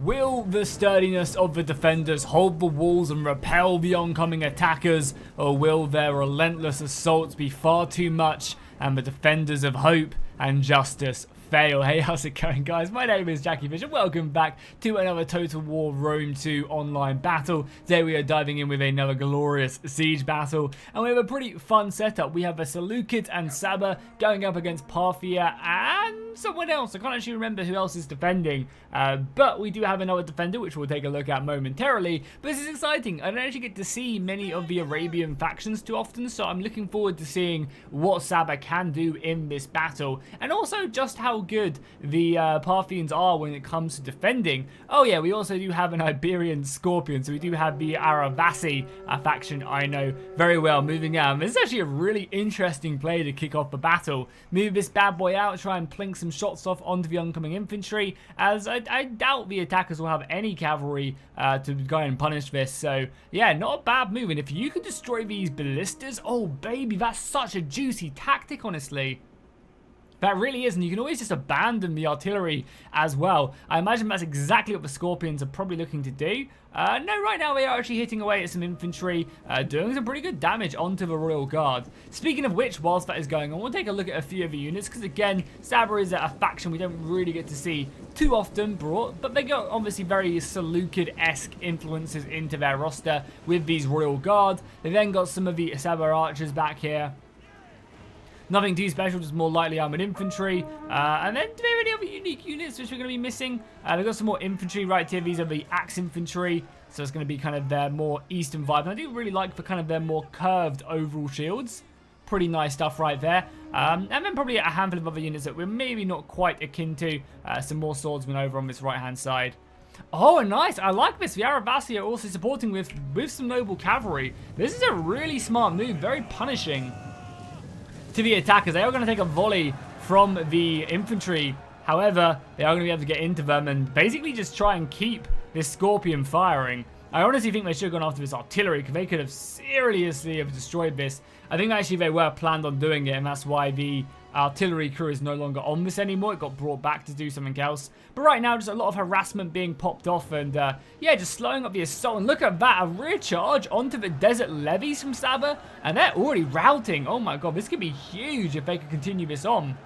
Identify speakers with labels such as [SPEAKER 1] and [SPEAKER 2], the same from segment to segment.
[SPEAKER 1] Will the sturdiness of the defenders hold the walls and repel the oncoming attackers, or will their relentless assaults be far too much and the defenders of hope and justice fail? Hey, how's it going, guys? My name is Jackie Fish and welcome back to another Total War Rome 2 online battle. Today we are diving in with another glorious siege battle, and we have a pretty fun setup. We have a Seleucid and Saba going up against Parthia and someone else. I can't actually remember who else is defending, but we do have another defender, which we'll take a look at momentarily. But this is exciting. I don't actually get to see many of the Arabian factions too often, so I'm looking forward to seeing what Saba can do in this battle, and also just how good the Parthians are when it comes to defending. Oh yeah, we also do have an Iberian Scorpion, so we do have the Aravasi faction I know very well moving out. This is actually a really interesting play to kick off the battle. Move this bad boy out, try and plink some shots off onto the oncoming infantry, as I doubt the attackers will have any cavalry to go and punish this. So yeah, not a bad move, and if you can destroy these ballistas, oh baby, that's such a juicy tactic, honestly. That really is, and you can always just abandon the artillery as well. I imagine that's exactly what the Scorpions are probably looking to do. No, right now they are actually hitting away at some infantry, doing some pretty good damage onto the Royal Guard. Speaking of which, whilst that is going on, we'll take a look at a few of the units, because again, Saba is a faction we don't really get to see too often brought, but they got obviously very Seleucid-esque influences into their roster with these Royal Guard. They then got some of the Saba Archers back here. Nothing too special, just more lightly armored infantry. And then do we have any other unique units which we're going to be missing? We've got some more infantry right here. These are the axe infantry. So it's going to be kind of their more eastern vibe. And I do really like the kind of their more curved overall shields. Pretty nice stuff right there. And then probably a handful of other units that we're maybe not quite akin to. Some more swordsmen over on this right-hand side. Oh, nice. I like this. The Aravasi are also supporting with some noble cavalry. This is a really smart move. Very punishing to the attackers. They are going to take a volley from the infantry. However, they are going to be able to get into them and basically just try and keep this Scorpion firing. I honestly think they should have gone after this artillery, because they could have seriously destroyed this. I think actually they were planned on doing it, and that's why the artillery crew is no longer on this anymore. It got brought back to do something else. But right now, just a lot of harassment being popped off, and yeah, just slowing up the assault. And look at that, a rear charge onto the desert levies from Saba, and they're already routing. Oh my god, this could be huge if they could continue this on.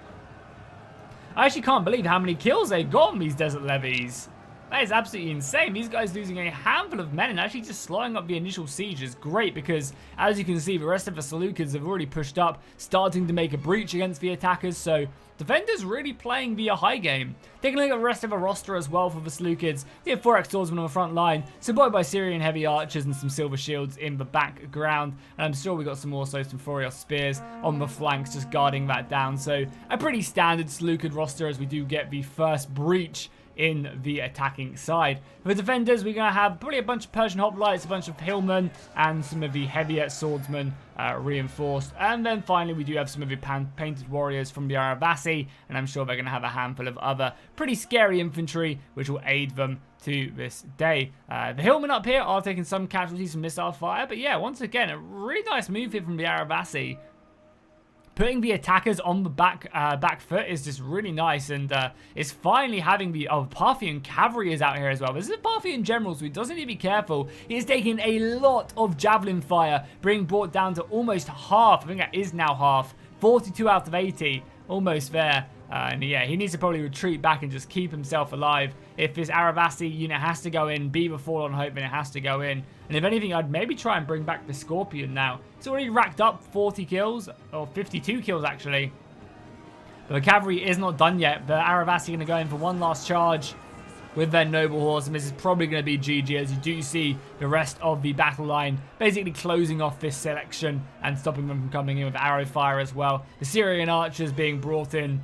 [SPEAKER 1] I actually can't believe how many kills they got on these desert levies. That is absolutely insane. These guys losing a handful of men and actually just slowing up the initial siege is great, because as you can see, the rest of the Seleucids have already pushed up, starting to make a breach against the attackers. So defenders really playing the high game. Taking a look at the rest of the roster as well for the Seleucids. We have 4x swordsmen on the front line, supported by Syrian heavy archers and some silver shields in the background. And I'm sure we got some also some Furios spears on the flanks just guarding that down. So a pretty standard Seleucid roster, as we do get the first breach in the attacking side. For the defenders, we're going to have probably a bunch of Persian hoplites, a bunch of hillmen, and some of the heavier swordsmen reinforced. And then finally, we do have some of the painted warriors from the Aravasi, and I'm sure they're going to have a handful of other pretty scary infantry, which will aid them to this day. The hillmen up here are taking some casualties from missile fire, but yeah, once again, a really nice move here from the Aravasi. Putting the attackers on the back foot is just really nice, and it's finally having the Parthian cavalry is out here as well. This is a Parthian general, so he does need to be careful. He is taking a lot of javelin fire, being brought down to almost half. I think that is now half. 42 out of 80, almost there. And yeah, he needs to probably retreat back and just keep himself alive. If this Aravasi unit has to go in, be the fallen hope, then it has to go in. And if anything, I'd maybe try and bring back the Scorpion now. It's already racked up 40 kills, or 52 kills actually. But the cavalry is not done yet. The Aravasi are going to go in for one last charge with their noble horse, and this is probably going to be GG, as you do see the rest of the battle line basically closing off this selection and stopping them from coming in with arrow fire as well. The Syrian Archers being brought in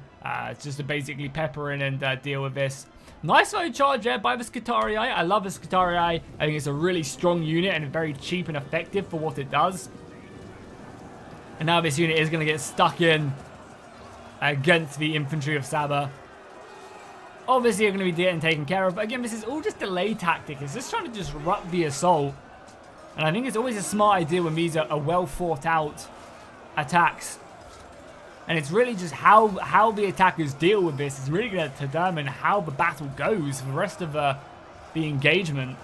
[SPEAKER 1] just to basically pepper in and deal with this. Nice low charge there by the Scutarii. I love the Scutarii. I think it's a really strong unit and very cheap and effective for what it does. And now this unit is going to get stuck in against the infantry of Saba. Obviously, you're going to be getting taken care of. But again, this is all just delay tactic. It's just trying to disrupt the assault. And I think it's always a smart idea when these are well thought out attacks. And it's really just how the attackers deal with this is really going to determine how the battle goes for the rest of the the engagement.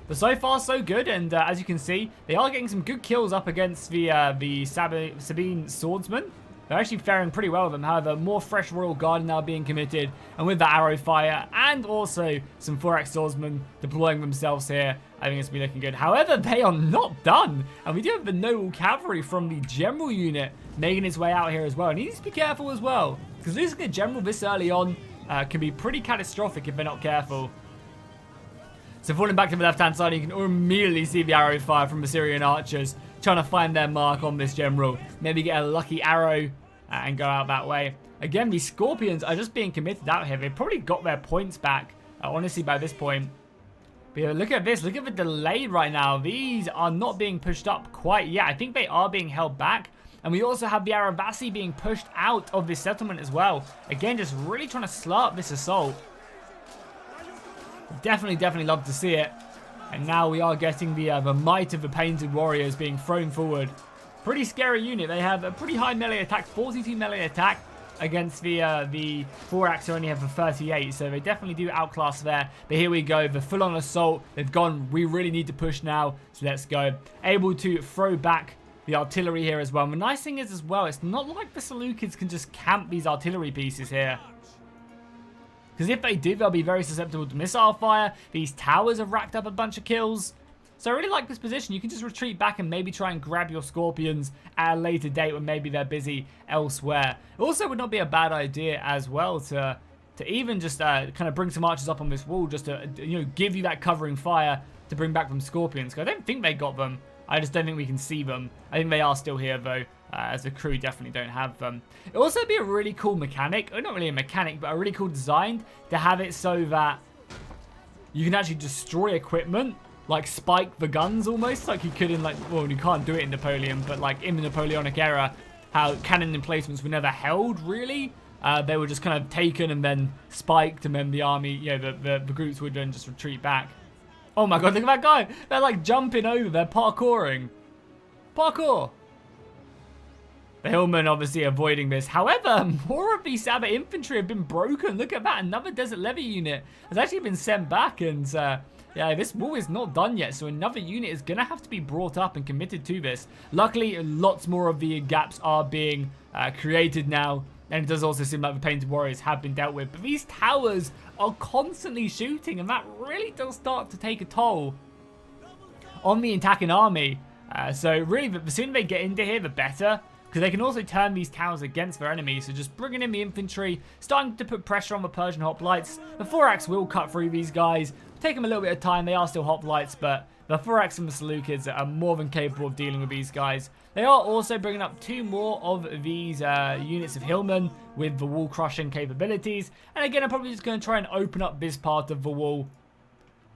[SPEAKER 1] But so far, so good, and as you can see, they are getting some good kills up against the Sabine swordsmen. They're actually faring pretty well with them. However, more fresh Royal Guard now being committed, and with the arrow fire, and also some 4x swordsmen deploying themselves here, I think it's been looking good. However, they are not done, and we do have the noble cavalry from the general unit making its way out here as well. And he needs to be careful as well, because losing a general this early on can be pretty catastrophic if they're not careful. So falling back to the left-hand side, you can immediately see the arrow fire from the Syrian Archers, trying to find their mark on this general. Maybe get a lucky arrow and go out that way. Again, these Scorpions are just being committed out here. They've probably got their points back, honestly, by this point. But yeah, look at this. Look at the delay right now. These are not being pushed up quite yet. I think they are being held back. And we also have the Aravasi being pushed out of this settlement as well. Again, just really trying to slow up this assault. Definitely love to see it. And now we are getting the might of the Painted Warriors being thrown forward. Pretty scary unit. They have a pretty high melee attack, 42 melee attack against the 4-axe who only have a 38. So they definitely do outclass there. But here we go, the full-on assault. They've gone, we really need to push now. So let's go. Able to throw back the artillery here as well. And the nice thing is as well, it's not like the Seleucids can just camp these artillery pieces here. Because if they do, they'll be very susceptible to missile fire. These towers have racked up a bunch of kills. So I really like this position. You can just retreat back and maybe try and grab your Scorpions at a later date when maybe they're busy elsewhere. It also would not be a bad idea as well to even just kind of bring some archers up on this wall just to give you that covering fire to bring back them Scorpions. Because I don't think they got them. I just don't think we can see them. I think they are still here though. As the crew definitely don't have them. It would also be a really cool mechanic, or not really a mechanic, but a really cool design to have it so that you can actually destroy equipment, like spike the guns almost, like you could in well, you can't do it in Napoleon, but like in the Napoleonic era, how cannon emplacements were never held really. They were just kind of taken and then spiked, and then the army, the groups would then just retreat back. Oh my god, look at that guy! They're like jumping over, they're parkouring. Parkour! The hillmen obviously avoiding this. However, more of the Sabbath infantry have been broken. Look at that. Another desert levy unit has actually been sent back. And yeah, this wall is not done yet. So another unit is going to have to be brought up and committed to this. Luckily, lots more of the gaps are being created now. And it does also seem like the Painted Warriors have been dealt with. But these towers are constantly shooting. And that really does start to take a toll on the attacking army. So really, the sooner they get into here, the better. Because they can also turn these towers against their enemies. So just bringing in the infantry, starting to put pressure on the Persian hoplites. The 4-axe will cut through these guys. Take them a little bit of time. They are still hoplites, but the 4-axe and the Seleucids are more than capable of dealing with these guys. They are also bringing up 2 more of these units of hillmen with the wall crushing capabilities. And again, I'm probably just going to try and open up this part of the wall,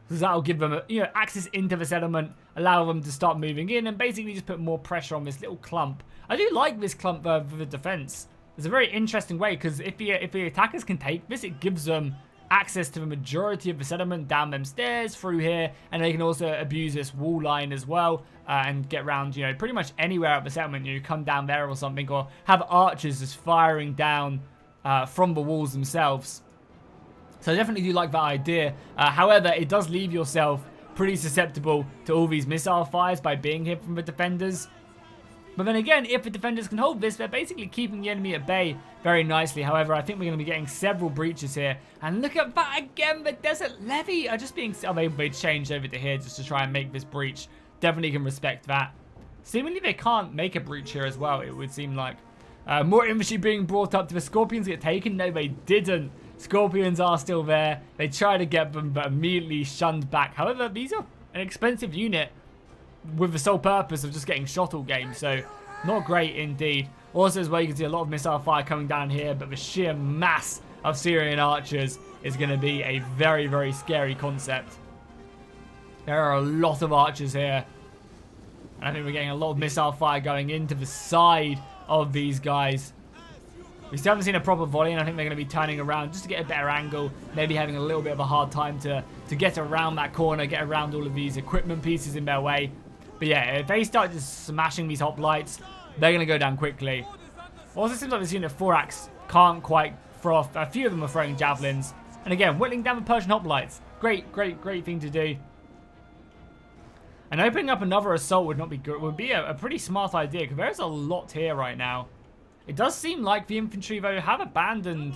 [SPEAKER 1] because that'll give them access into the settlement, allow them to start moving in, and basically just put more pressure on this little clump. I do like this clump for the defense. It's a very interesting way, because if the attackers can take this, it gives them access to the majority of the settlement down them stairs through here, and they can also abuse this wall line as well and get around pretty much anywhere at the settlement. You come down there or something, or have archers just firing down from the walls themselves. So I definitely do like that idea. However, it does leave yourself pretty susceptible to all these missile fires by being here from the defenders. But then again, if the defenders can hold this, they're basically keeping the enemy at bay very nicely. However, I think we're going to be getting several breaches here. And look at that again, the Desert Levy are just being... Oh, they changed over to here just to try and make this breach. Definitely can respect that. Seemingly they can't make a breach here as well, it would seem like. More infantry being brought up. Did the Scorpions get taken? No, they didn't. Scorpions are still there. They try to get them, but immediately shunned back. However, these are an expensive unit with the sole purpose of just getting shot all game. So, not great indeed. Also, as well, you can see a lot of missile fire coming down here, but the sheer mass of Syrian Archers is going to be a very, very scary concept. There are a lot of archers here. And I think we're getting a lot of missile fire going into the side of these guys. We still haven't seen a proper volley, and I think they're going to be turning around just to get a better angle. Maybe having a little bit of a hard time to get around that corner, get around all of these equipment pieces in their way. But yeah, if they start just smashing these hoplites, they're going to go down quickly. Also, seems like this unit 4-axe can't quite throw off. A few of them are throwing javelins. And again, whittling down the Persian hoplites. Great thing to do. And opening up another assault would not be good. Would be a pretty smart idea, because there's a lot here right now. It does seem like the infantry, though, have abandoned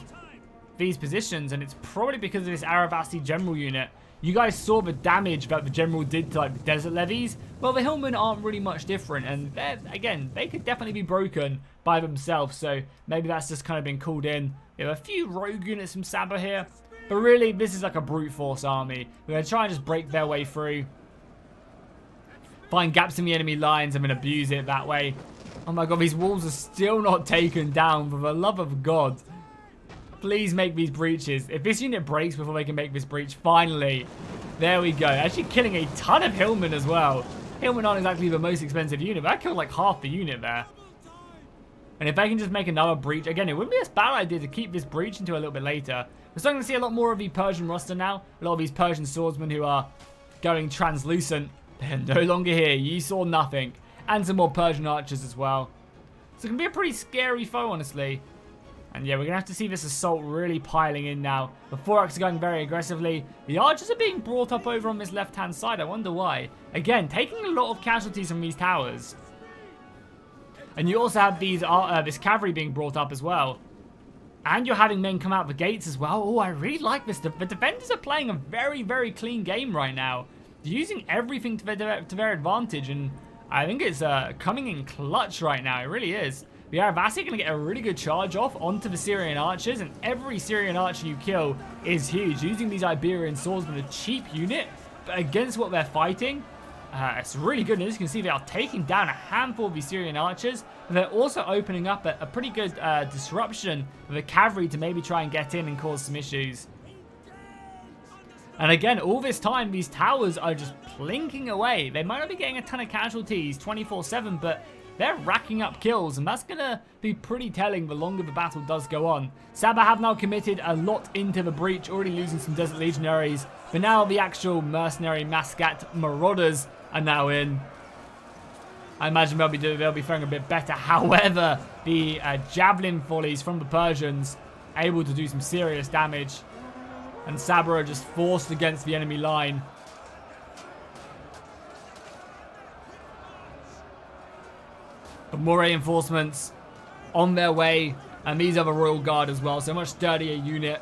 [SPEAKER 1] these positions, and it's probably because of this Aravasi general unit. You guys saw the damage that the general did to, like, the desert levies. Well, the hillmen aren't really much different, and again, they could definitely be broken by themselves, so maybe that's just kind of been called in. There are a few rogue units from Saba here, but really, this is like a brute force army. We're going to try and just break their way through. Find gaps in the enemy lines and then abuse it that way. Oh my god, these walls are still not taken down, for the love of God. Please make these breaches. If this unit breaks before they can make this breach, finally. There we go. Actually killing a ton of hillmen as well. Hillmen aren't exactly the most expensive unit, but I killed like half the unit there. And if they can just make another breach, again, it wouldn't be a bad idea to keep this breach until a little bit later. We're starting to see a lot more of the Persian roster now. A lot of these Persian swordsmen who are going translucent. They're no longer here. You saw nothing. And some more Persian archers as well. So it can be a pretty scary foe, honestly. And yeah, we're going to have to see this assault really piling in now. The 4X are going very aggressively. The archers are being brought up over on this left-hand side. I wonder why. Again, taking a lot of casualties from these towers. And you also have these this cavalry being brought up as well. And you're having men come out the gates as well. Oh, I really like this. The defenders are playing a very clean game right now. They're using everything to their advantage. And I think it's coming in clutch right now. It really is. The Aravasi are going to get a really good charge off onto the Syrian Archers, and every Syrian Archer you kill is huge. Using these Iberian swordsmen, a cheap unit, but against what they're fighting, it's really good. And as you can see, they are taking down a handful of these Syrian Archers, but they're also opening up a pretty good disruption for the cavalry to maybe try and get in and cause some issues. And again, all this time, these towers are just plinking away. They might not be getting a ton of casualties 24/7, but they're racking up kills, and that's going to be pretty telling the longer the battle does go on. Saba have now committed a lot into the breach, already losing some Desert Legionaries, but now the actual mercenary Mascat Marauders are now in. I imagine they'll be throwing a bit better. However, the javelin volleys from the Persians able to do some serious damage, and Saba are just forced against the enemy line. But more reinforcements on their way, and these are the Royal Guard as well, so a much sturdier unit,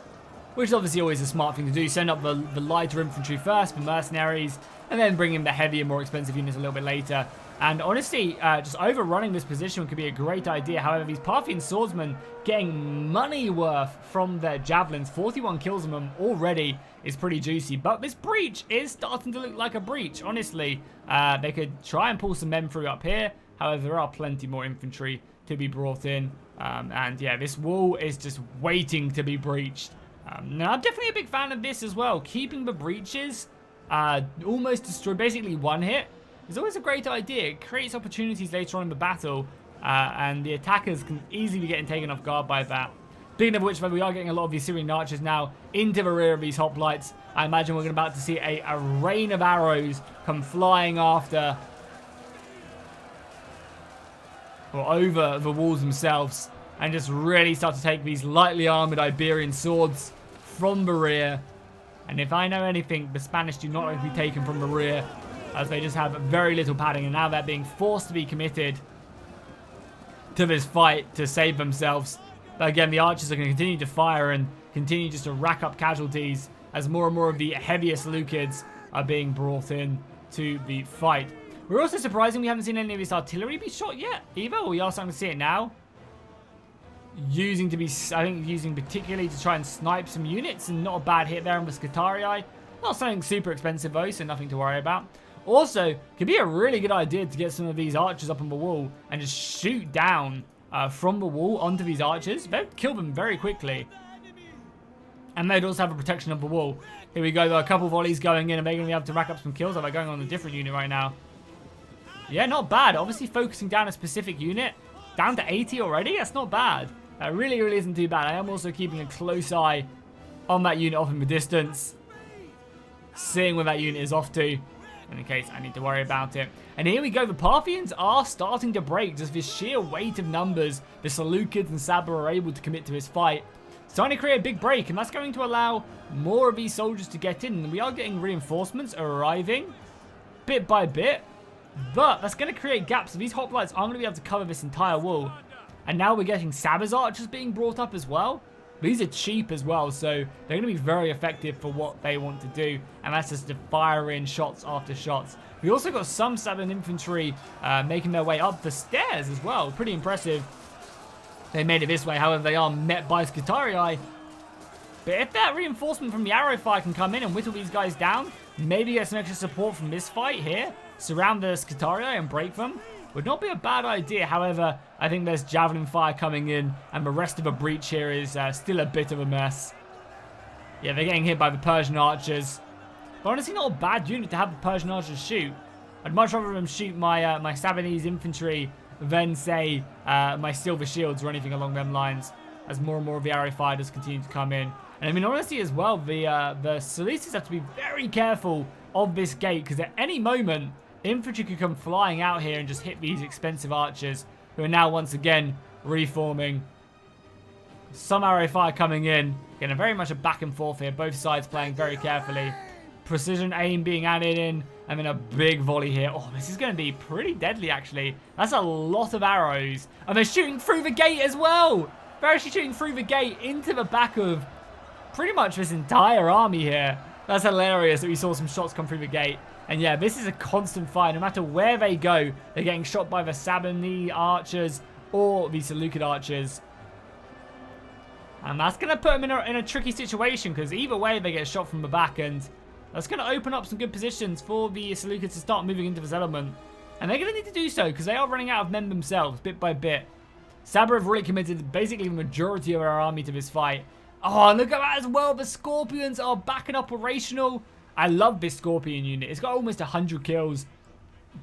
[SPEAKER 1] which is obviously always a smart thing to do. Send up the lighter infantry first, the mercenaries, and then bring in the heavier, more expensive units a little bit later. And honestly, just overrunning this position could be a great idea. However, these Parthian swordsmen getting money worth from their javelins, 41 kills on them already, is pretty juicy. But this breach is starting to look like a breach, honestly. They could try and pull some men through up here. However, there are plenty more infantry to be brought in. And yeah, this wall is just waiting to be breached. Now, I'm definitely a big fan of this as well. Keeping the breaches almost destroyed, basically one hit, is always a great idea. It creates opportunities later on in the battle. And the attackers can easily be getting taken off guard by that. Speaking of which, we are getting a lot of these Syrian Archers now into the rear of these hoplites. I imagine we're about to see a rain of arrows come flying after, or over the walls themselves, and just really start to take these lightly armored Iberian swords from the rear. And if I know anything, the Spanish do not like to be taken from the rear, as they just have very little padding, and now they're being forced to be committed to this fight to save themselves. But again, the archers are going to continue to fire and continue just to rack up casualties as more and more of the heavier Seleucids are being brought in to the fight. We're also surprising we haven't seen any of this artillery be shot yet either. We are starting to see it now. Using particularly to try and snipe some units, and not a bad hit there on the Scutarii. Not something super expensive though, so nothing to worry about. Also, could be a really good idea to get some of these archers up on the wall and just shoot down from the wall onto these archers. They'd kill them very quickly. And they'd also have a protection of the wall. Here we go, though, a couple volleys going in, and they're going to be able to rack up some kills. They're going on a different unit right now. Yeah, not bad. Obviously focusing down a specific unit. Down to 80 already? That's not bad. That really isn't too bad. I am also keeping a close eye on that unit off in the distance. Seeing where that unit is off to, in case I need to worry about it. And here we go. The Parthians are starting to break. Just this sheer weight of numbers. The Seleucids and Saba are able to commit to this fight. starting to create a big break, and that's going to allow more of these soldiers to get in. And we are getting reinforcements arriving bit by bit, but that's going to create gaps. So these hoplites aren't going to be able to cover this entire wall. And now we're getting Sabba's Archers being brought up as well. These are cheap as well, so they're going to be very effective for what they want to do. And that's just to fire in shots after shots. We also got some Sabbath infantry making their way up the stairs as well. Pretty impressive. They made it this way, however, they are met by Scutarii. But if that reinforcement from the arrow fire can come in and whittle these guys down, maybe get some extra support from this fight here, surround the Scutarii and break them, would not be a bad idea. However, I think there's javelin fire coming in, and the rest of the breach here is still a bit of a mess. Yeah, they're getting hit by the Persian Archers. But honestly, not a bad unit to have the Persian Archers shoot. I'd much rather them shoot my my Sabanese infantry than, say, my Silver Shields or anything along them lines, as more and more of the arrow fighters continue to come in. And I mean, honestly, as well, the Seleucids have to be very careful of this gate, because at any moment, infantry could come flying out here and just hit these expensive archers, who are now once again reforming. Some arrow fire coming in. Getting very much a back and forth here. Both sides playing very carefully. Precision aim being added in. And then a big volley here. Oh, this is going to be pretty deadly, actually. That's a lot of arrows. And they're shooting through the gate as well. They're actually shooting through the gate into the back of pretty much this entire army here. That's hilarious that we saw some shots come through the gate. And yeah, this is a constant fight. No matter where they go, they're getting shot by the Sabanese Archers or the Seleucid Archers. And that's going to put them in a tricky situation, because either way they get shot from the back, and that's going to open up some good positions for the Seleucids to start moving into the settlement. And they're going to need to do so, because they are running out of men themselves, bit by bit. Sabra have really committed basically the majority of our army to this fight. Oh, look at that as well. The Scorpions are back and operational. I love this Scorpion unit. It's got almost 100 kills.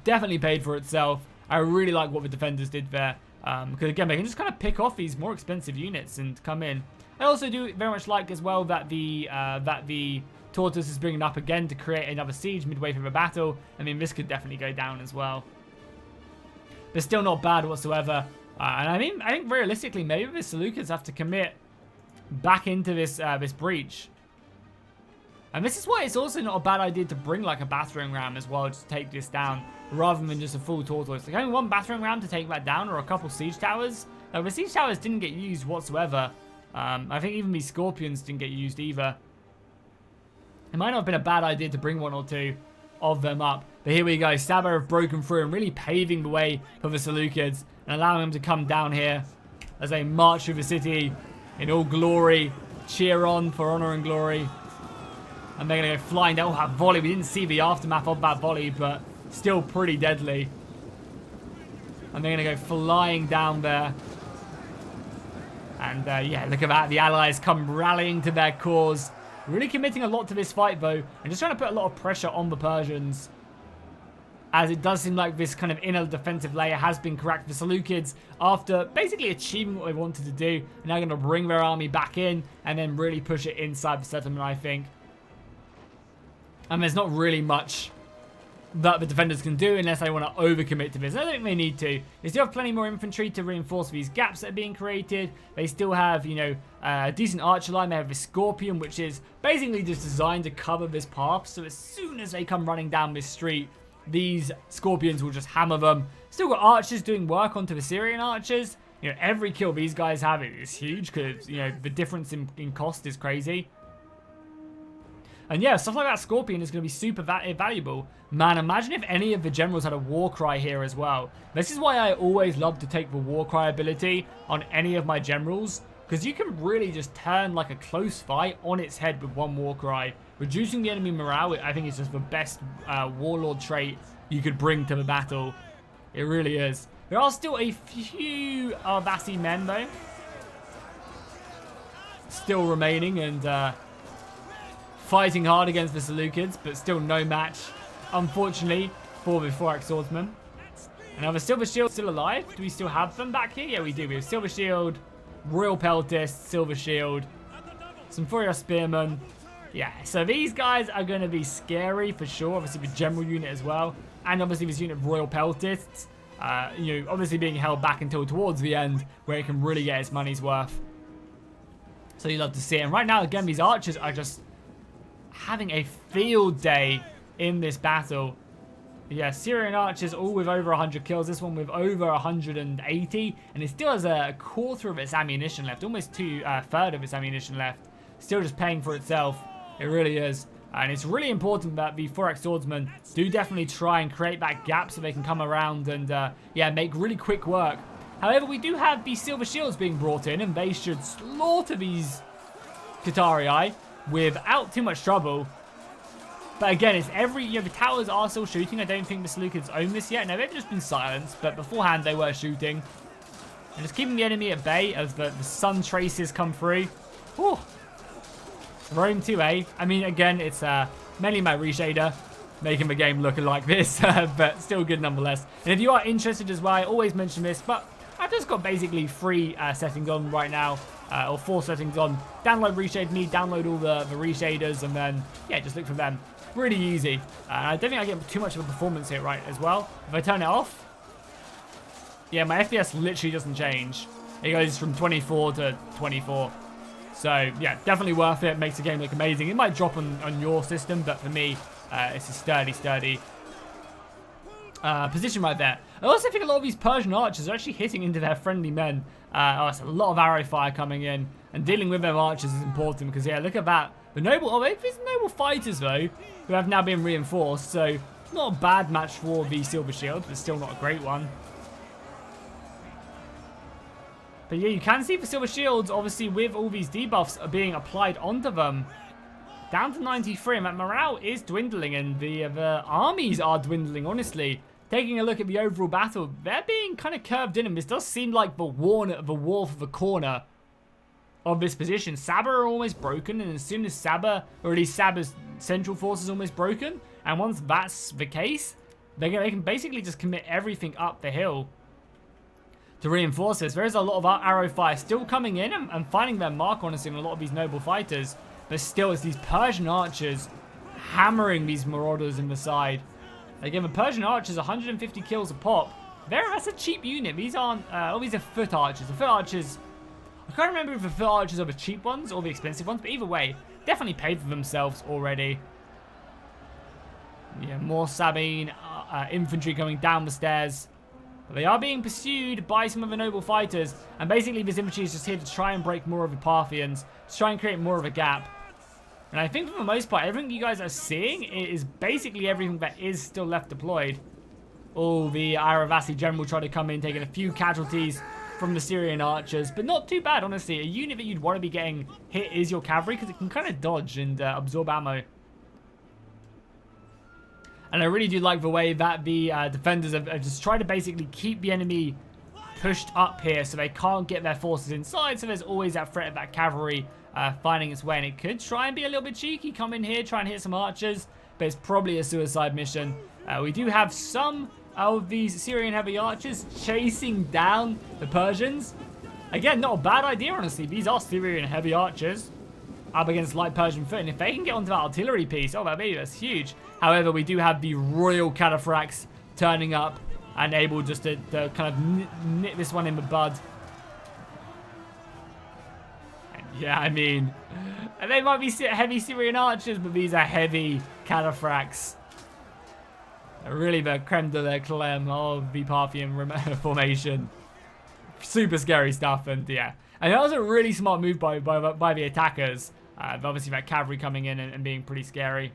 [SPEAKER 1] Definitely paid for itself. I really like what the defenders did there. Because again, they can just kind of pick off these more expensive units and come in. I also do very much like as well that the Tortoise is bringing up again to create another siege midway through the battle. I mean, this could definitely go down as well. But still not bad whatsoever. And I mean, I think realistically, maybe the Seleucids have to commit back into this this breach. And this is why it's also not a bad idea to bring like a battering ram as well, just to take this down, rather than just a full Tortoise. Like only one battering ram to take that down, or a couple siege towers. The siege towers didn't get used whatsoever. I think even these Scorpions didn't get used either. It might not have been a bad idea to bring one or two of them up. But here we go. Saba have broken through and really paving the way for the Seleucids and allowing them to come down here as they march through the city in all glory. Cheer on for honor and glory. And they're going to go flying down. Oh, that volley. We didn't see the aftermath of that volley, but still pretty deadly. And they're going to go flying down there. And yeah, look at that. The allies come rallying to their cause. Really committing a lot to this fight, though. And just trying to put a lot of pressure on the Persians. As it does seem like this kind of inner defensive layer has been cracked. The Seleucids, after basically achieving what they wanted to do, are now going to bring their army back in and then really push it inside the settlement, I think. And there's not really much that the defenders can do unless they want to overcommit to this. I don't think they need to. They still have plenty more infantry to reinforce these gaps that are being created. They still have, you know, a decent archer line. They have a Scorpion, which is basically just designed to cover this path. So as soon as they come running down this street, these Scorpions will just hammer them. Still got archers doing work onto the Syrian Archers. You know, every kill these guys have is huge because, you know, the difference in cost is crazy. And yeah, stuff like that Scorpion is going to be super valuable. Man, imagine if any of the generals had a war cry here as well. This is why I always love to take the war cry ability on any of my generals. Because you can really just turn like a close fight on its head with one war cry. Reducing the enemy morale, I think, is just the best warlord trait you could bring to the battle. It really is. There are still a few Arvasi men, though, still remaining and fighting hard against the Seleucids, but still no match, unfortunately, for the Thorax Swordsman. And are the Silver Shield still alive? Do we still have them back here? Yeah, we do. We have Silver Shield, Royal Peltist, Silver Shield, some Furious Spearmen. Yeah, so these guys are going to be scary for sure. Obviously, the general unit as well. And obviously, this unit of Royal Peltists. You know, obviously being held back until towards the end, where it can really get its money's worth. So you love to see it. And right now, again, these archers are just having a field day in this battle. Yeah, Syrian Archers all with over 100 kills. This one with over 180. And it still has a quarter of its ammunition left. Almost third of its ammunition left. Still just paying for itself. It really is. And it's really important that the 4x swordsmen do definitely try and create that gap so they can come around and, yeah, make really quick work. However, we do have the silver shields being brought in, and they should slaughter these Qatari without too much trouble. But again, it's the towers are still shooting. I don't think the Seleucids own this yet. No, they've just been silenced, but beforehand they were shooting. And just keeping the enemy at bay as the sun traces come through. Whew. Rome 2A. I mean, again, it's mainly my reshader making the game look like this, but still good nonetheless. And if you are interested as well, I always mention this, but I've just got basically 3 settings on right now, or 4 settings on. Download Reshade Me, download all the reshaders, and then, yeah, just look for them. Really easy. I don't think I get too much of a performance hit right as well. If I turn it off, yeah, my FPS literally doesn't change. It goes from 24 to 24. So, yeah, definitely worth it. Makes the game look amazing. It might drop on your system, but for me, it's a sturdy position right there. I also think a lot of these Persian archers are actually hitting into their friendly men. It's a lot of arrow fire coming in. And dealing with their archers is important because, yeah, look at that. The noble, these noble fighters, though, who have now been reinforced. So, not a bad match for the silver shield, but still not a great one. But yeah, you can see the silver shields, obviously, with all these debuffs are being applied onto them. Down to 93, and that morale is dwindling, and the armies are dwindling, honestly. Taking a look at the overall battle, they're being kind of curved in, and this does seem like the war for the corner of this position. Saba are almost broken, and as soon as Saba, or at least Saba's central force is almost broken, and once that's the case, they can basically just commit everything up the hill to reinforce this. There is a lot of arrow fire still coming in and finding their mark, honestly, in a lot of these noble fighters. But still, it's these Persian archers hammering these marauders in the side. Again, the Persian archers, 150 kills a pop. That's a cheap unit. These aren't, these are foot archers. The foot archers, I can't remember if the foot archers are the cheap ones or the expensive ones, but either way, definitely paid for themselves already. Yeah, more Sabine infantry going down the stairs. But they are being pursued by some of the noble fighters, and basically this infantry is just here to try and break more of the Parthians, to try and create more of a gap. And I think for the most part, everything you guys are seeing is basically everything that is still left deployed. Oh, the Aravasi general tried to come in, taking a few casualties from the Syrian Archers, but not too bad, honestly. A unit that you'd want to be getting hit is your cavalry, because it can kind of dodge and absorb ammo. And I really do like the way that the defenders have just tried to basically keep the enemy pushed up here so they can't get their forces inside. So there's always that threat of that cavalry finding its way. And it could try and be a little bit cheeky, come in here, try and hit some archers. But it's probably a suicide mission. We do have some of these Syrian heavy archers chasing down the Persians. Again, not a bad idea, honestly. These are Syrian heavy archers up against light Persian foot, and if they can get onto that artillery piece, oh baby, that's huge. However, we do have the royal cataphracts turning up and able just to kind of nip this one in the bud. And yeah, I mean, they might be heavy Syrian archers, but these are heavy cataphracts. They're really the creme de la creme of the Parthian formation. Super scary stuff, and yeah. And that was a really smart move by the attackers. Obviously, that cavalry coming in and being pretty scary.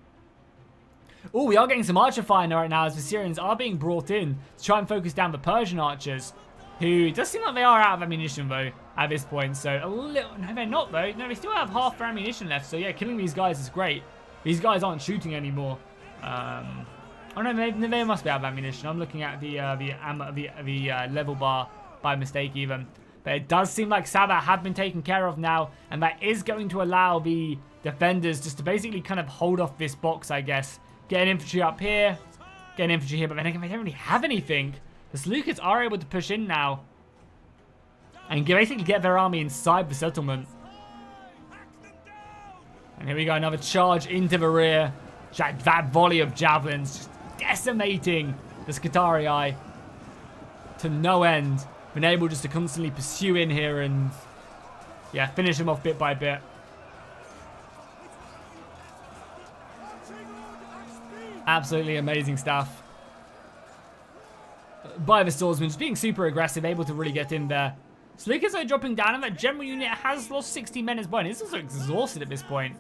[SPEAKER 1] Oh, we are getting some archer fire right now as the Syrians are being brought in to try and focus down the Persian archers, who it does seem like they are out of ammunition, though, at this point. So, a little... No, they're not, though. No, they still have half their ammunition left. So, yeah, killing these guys is great. These guys aren't shooting anymore. Oh, no, they must be out of ammunition. I'm looking at the level bar by mistake, even. But it does seem like Saba have been taken care of now, and that is going to allow the defenders just to basically kind of hold off this box, I guess. Get an infantry up here, get an infantry here, but then again, they don't really have anything. The Seleucids are able to push in now and basically get their army inside the settlement. And here we go, another charge into the rear. That volley of javelins just decimating the Scutarii to no end. Been able just to constantly pursue in here, and yeah, finish him off bit by bit. Absolutely amazing stuff by the swordsman, just being super aggressive, able to really get in there. Seleucus are dropping down, and that general unit has lost 60 men as well. He's also exhausted at this point.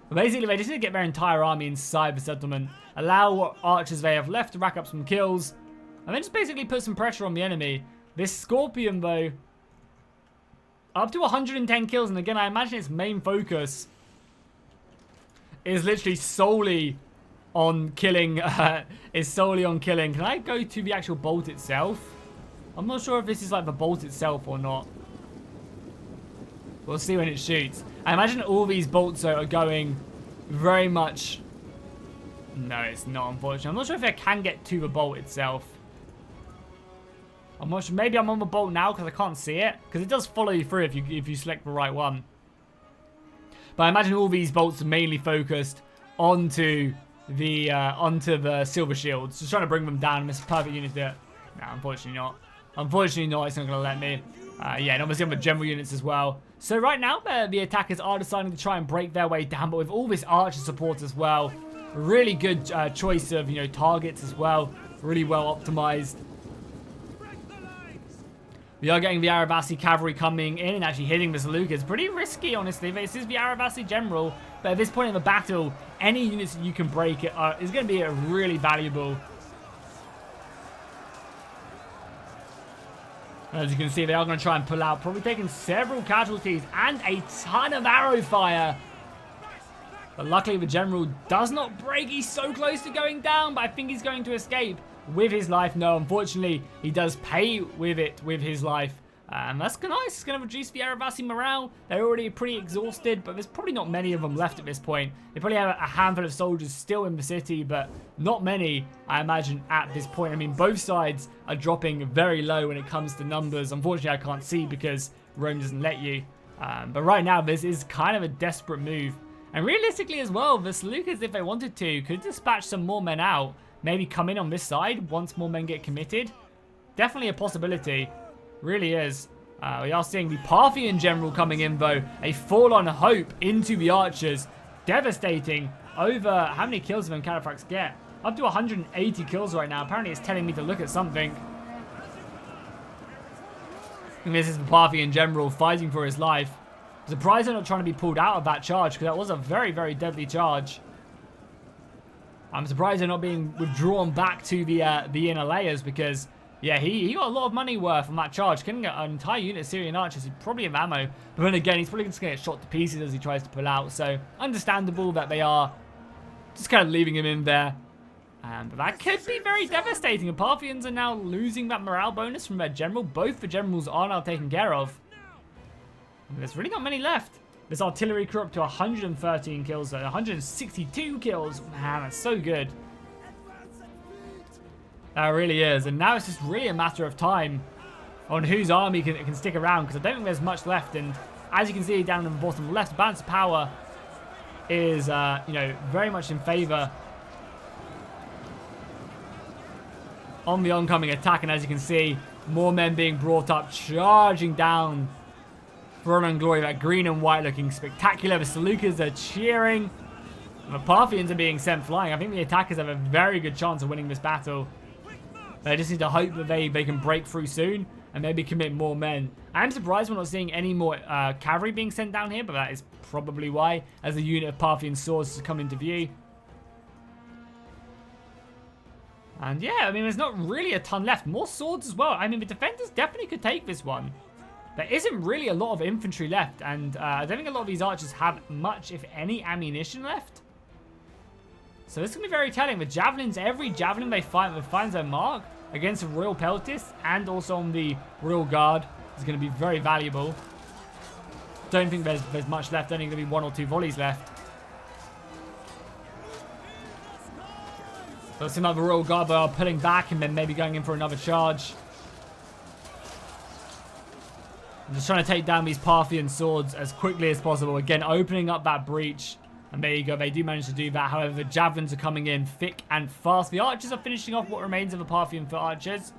[SPEAKER 1] But basically, they just need to get their entire army inside the settlement, allow what archers they have left to rack up some kills, and then just basically put some pressure on the enemy. This Scorpion, though, up to 110 kills, and again, I imagine its main focus is literally solely on killing. Can I go to the actual bolt itself? I'm not sure if this is like the bolt itself or not. We'll see when it shoots. I imagine all these bolts are going very much... No, it's not, unfortunately. I'm not sure if I can get to the bolt itself. I'm not sure. Maybe I'm on the bolt now because I can't see it. Because it does follow you through if you select the right one. But I imagine all these bolts are mainly focused onto the silver shields. Just trying to bring them down. This is a perfect unit to do it. No, unfortunately not. Unfortunately not. It's not going to let me. Yeah, and obviously on the general units as well. So right now, the attackers are deciding to try and break their way down. But with all this archer support as well, really good choice of, targets as well. Really well optimized. We are getting the Arabasi cavalry coming in and actually hitting the Seleucus. Pretty risky, honestly. This is the Arabasi general. But at this point in the battle, any units that you can break is going to be really valuable. As you can see, they are going to try and pull out. Probably taking several casualties and a ton of arrow fire. But luckily, the general does not break. He's so close to going down, but I think he's going to escape with his life. No, unfortunately, he does pay with it with his life. And that's nice. It's going to reduce the Arabasi morale. They're already pretty exhausted, but there's probably not many of them left at this point. They probably have a handful of soldiers still in the city, but not many, I imagine, at this point. I mean, both sides are dropping very low when it comes to numbers. Unfortunately, I can't see because Rome doesn't let you. But right now, this is kind of a desperate move. And realistically as well, the Seleucids, if they wanted to, could dispatch some more men out. Maybe come in on this side once more men get committed. Definitely a possibility. Really is. We are seeing the Parthian general coming in, though. A fall-on hope into the archers. Devastating. Over... How many kills do Cataphracts get? Up to 180 kills right now. Apparently it's telling me to look at something. And this is the Parthian general fighting for his life. I'm surprised they're not trying to be pulled out of that charge, because that was a very, very deadly charge. I'm surprised they're not being withdrawn back to the inner layers, because... Yeah, he got a lot of money worth from that charge. Killing an entire unit of Syrian Archers, he's probably have ammo. But then again, he's probably just going to get shot to pieces as he tries to pull out. So, understandable that they are just kind of leaving him in there. But that could be very devastating. The Parthians are now losing that morale bonus from their general. Both the generals are now taken care of. And there's really not many left. This artillery crew up to 113 kills, though. 162 kills. Man, that's so good. That really is. And now it's just really a matter of time on whose army can stick around, because I don't think there's much left. And as you can see down in the bottom left, balance of power is, very much in favor on the oncoming attack. And as you can see, more men being brought up, charging down for honor and glory. That green and white looking spectacular. The Seleucids are cheering. The Parthians are being sent flying. I think the attackers have a very good chance of winning this battle. They just need to hope that they can break through soon and maybe commit more men. I'm surprised we're not seeing any more cavalry being sent down here, but that is probably why, as the unit of Parthian swords has come into view. And yeah, I mean, there's not really a ton left. More swords as well. I mean, the defenders definitely could take this one. There isn't really a lot of infantry left, and I don't think a lot of these archers have much, if any, ammunition left. So this is going to be very telling. The javelins, every javelin they find that finds their mark against the Royal Peltists and also on the Royal Guard is going to be very valuable. Don't think there's much left. Only going to be 1 or 2 volleys left. So it seems like the Royal Guard are pulling back and then maybe going in for another charge. I'm just trying to take down these Parthian swords as quickly as possible. Again, opening up that breach. And there you go, they do manage to do that. However, the javelins are coming in thick and fast. The archers are finishing off what remains of the Parthian foot archers.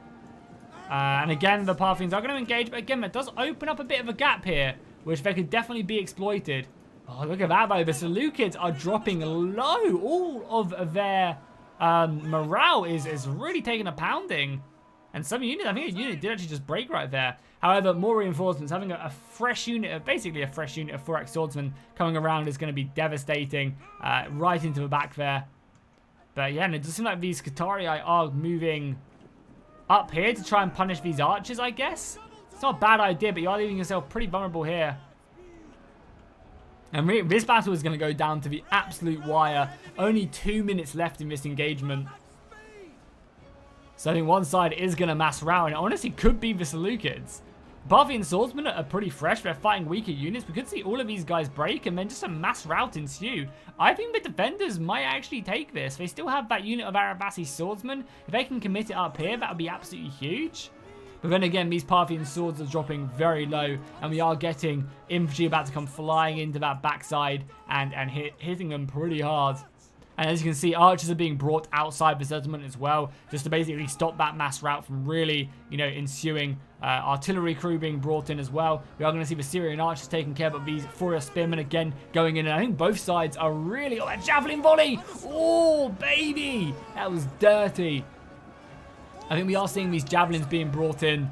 [SPEAKER 1] And again, the Parthians are going to engage. But again, that does open up a bit of a gap here which they could definitely be exploited. Oh, look at that, though. The Seleucids are dropping low. All of their morale is really taking a pounding. And some units, I think a unit did actually just break right there. However, more reinforcements, having a fresh unit, basically a fresh unit of 4x swordsmen coming around is going to be devastating right into the back there. But yeah, and it does seem like these Scutarii are moving up here to try and punish these archers, I guess. It's not a bad idea, but you are leaving yourself pretty vulnerable here. And this battle is going to go down to the absolute wire. Only 2 minutes left in this engagement. So I think one side is going to mass rout, and it honestly could be the Seleucids. Parthian swordsmen are pretty fresh. They're fighting weaker units. We could see all of these guys break and then just a mass rout ensue. I think the defenders might actually take this. They still have that unit of Arabasi swordsmen. If they can commit it up here, that would be absolutely huge. But then again, these Parthian swords are dropping very low, and we are getting infantry about to come flying into that backside and hitting them pretty hard. And as you can see, archers are being brought outside the settlement as well, just to basically stop that mass rout from really, you know, ensuing. Artillery crew being brought in as well. We are going to see the Syrian Archers taking care, but these Fourier Spearmen again going in. And I think both sides are really... Oh, that javelin volley! Oh, baby! That was dirty. I think we are seeing these javelins being brought in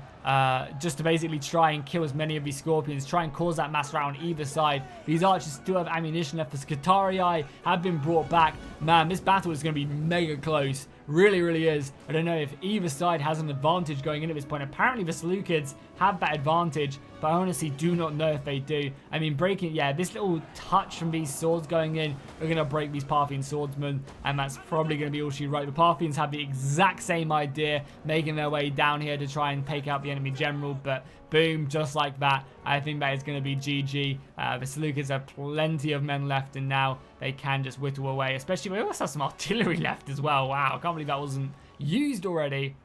[SPEAKER 1] just to basically try and kill as many of these scorpions, try and cause that mass rout on either side. These archers still have ammunition left. The Scutarii have been brought back. Man, this battle is going to be mega close. Really, really is. I don't know if either side has an advantage going in at this point. Apparently, the Seleucids have that advantage, but I honestly do not know if they do. I mean, breaking, yeah, this little touch from these swords going in are going to break these Parthian swordsmen, and that's probably going to be all she wrote. The Parthians have the exact same idea, making their way down here to try and take out the enemy general, but boom, just like that. I think that is going to be GG. The Seleucids have plenty of men left, and now they can just whittle away, especially we also have some artillery left as well. Wow, I can't believe that wasn't used already.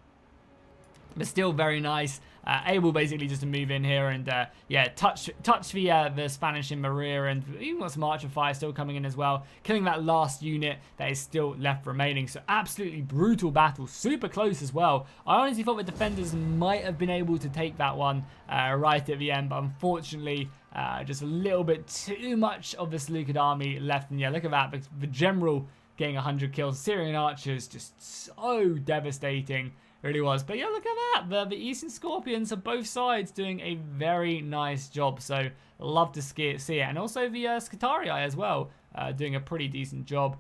[SPEAKER 1] But still very nice. Able basically just to move in here and yeah, touch the Spanish in the rear, and even got some archer fire still coming in as well, killing that last unit that is still left remaining. So absolutely brutal battle, super close as well. I honestly thought the defenders might have been able to take that one right at the end, but unfortunately just a little bit too much of the Seleucid army left. And yeah, look at that, the general getting 100 kills. Syrian Archers just so devastating. Really was. But yeah, look at that. The Eastern Scorpions of both sides doing a very nice job. So love to see it. And also the Scutarii as well, doing a pretty decent job.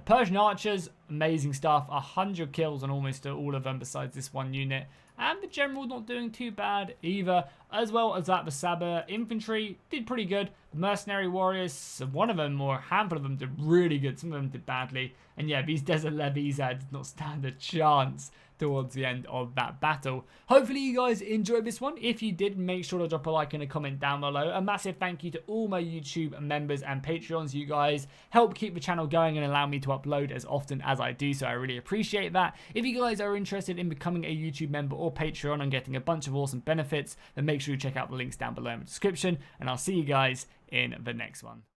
[SPEAKER 1] Persian Archers, amazing stuff. 100 kills on almost all of them besides this one unit. And the general not doing too bad either. As well as that, the Saber infantry did pretty good. The mercenary warriors, one of them or a handful of them did really good. Some of them did badly. And yeah, these desert levies did not stand a chance towards the end of that battle. Hopefully you guys enjoyed this one. If you did, make sure to drop a like and a comment down below. A massive thank you to all my YouTube members and Patreons. You guys help keep the channel going and allow me to upload as often as I do, so I really appreciate that. If you guys are interested in becoming a YouTube member or Patreon and getting a bunch of awesome benefits, then make sure you check out the links down below in the description, and I'll see you guys in the next one.